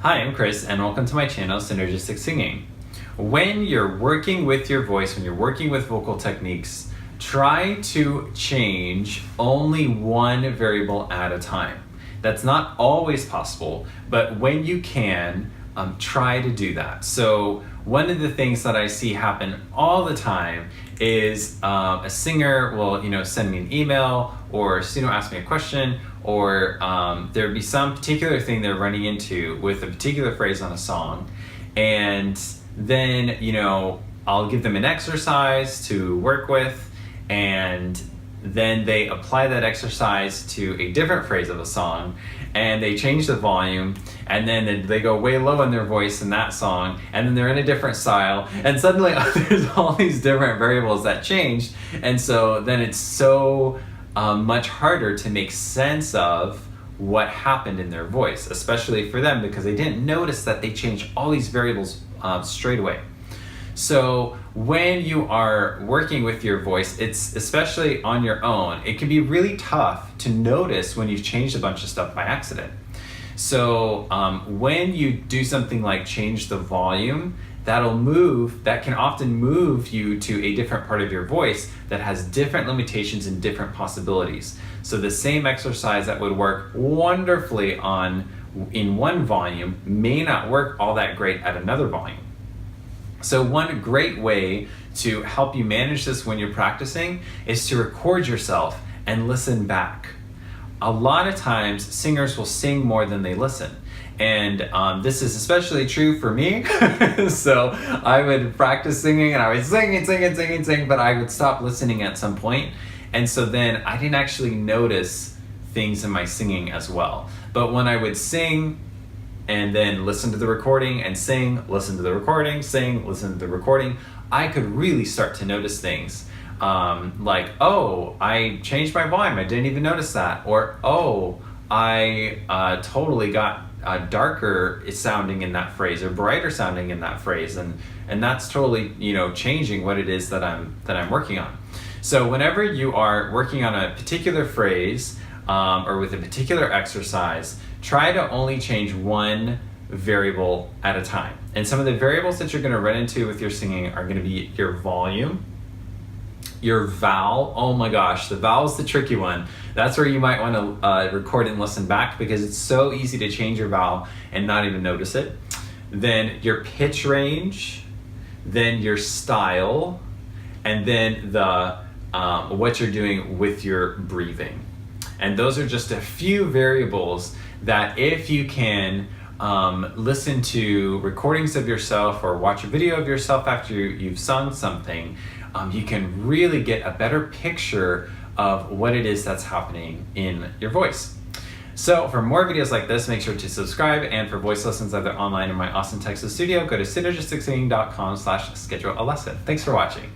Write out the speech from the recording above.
Hi, I'm Chris, and welcome to my channel, Synergistic Singing. When you're working with your voice, when you're working with vocal techniques, try to change only one variable at a time. That's not always possible, but when you can, try to do that. So one of the things that I see happen all the time is a singer will send me an email, or a student will ask me a question, or there would be some particular thing they're running into with a particular phrase on a song, and then I'll give them an exercise to work with, and then they apply that exercise to a different phrase of a song, and they change the volume, and then they go way low in their voice in that song, and then they're in a different style, and suddenly there's all these different variables that changed, and so then it's so much harder to make sense of what happened in their voice, especially for them, because they didn't notice that they changed all these variables straight away. So when you are working with your voice, it's especially on your own, it can be really tough to notice when you've changed a bunch of stuff by accident. So when you do something like change the volume, that can often move you to a different part of your voice that has different limitations and different possibilities. So the same exercise that would work wonderfully in one volume may not work all that great at another volume. So one great way to help you manage this when you're practicing is to record yourself and listen back. A lot of times singers will sing more than they listen. And this is especially true for me. So I would practice singing and I would sing, but I would stop listening at some point. And so then I didn't actually notice things in my singing as well. But when I would sing and then listen to the recording and sing, listen to the recording, sing, listen to the recording, I could really start to notice things. Like, oh, I changed my volume, I didn't even notice that. Or, oh, I totally got darker sounding in that phrase, or brighter sounding in that phrase, and that's totally changing what it is that I'm working on. So whenever you are working on a particular phrase or with a particular exercise, try to only change one variable at a time. And some of the variables that you're going to run into with your singing are going to be your volume, your vowel. Oh my gosh, the vowel's the tricky one. That's where you might want to record and listen back, because it's so easy to change your vowel and not even notice it. Then your pitch range, then your style, and then the what you're doing with your breathing. And those are just a few variables that if you can listen to recordings of yourself or watch a video of yourself after you've sung something, you can really get a better picture of what it is that's happening in your voice. So for more videos like this, make sure to subscribe, and for voice lessons either online in my Austin, Texas studio, go to synergisticsinging.com/schedule a lesson. Thanks for watching.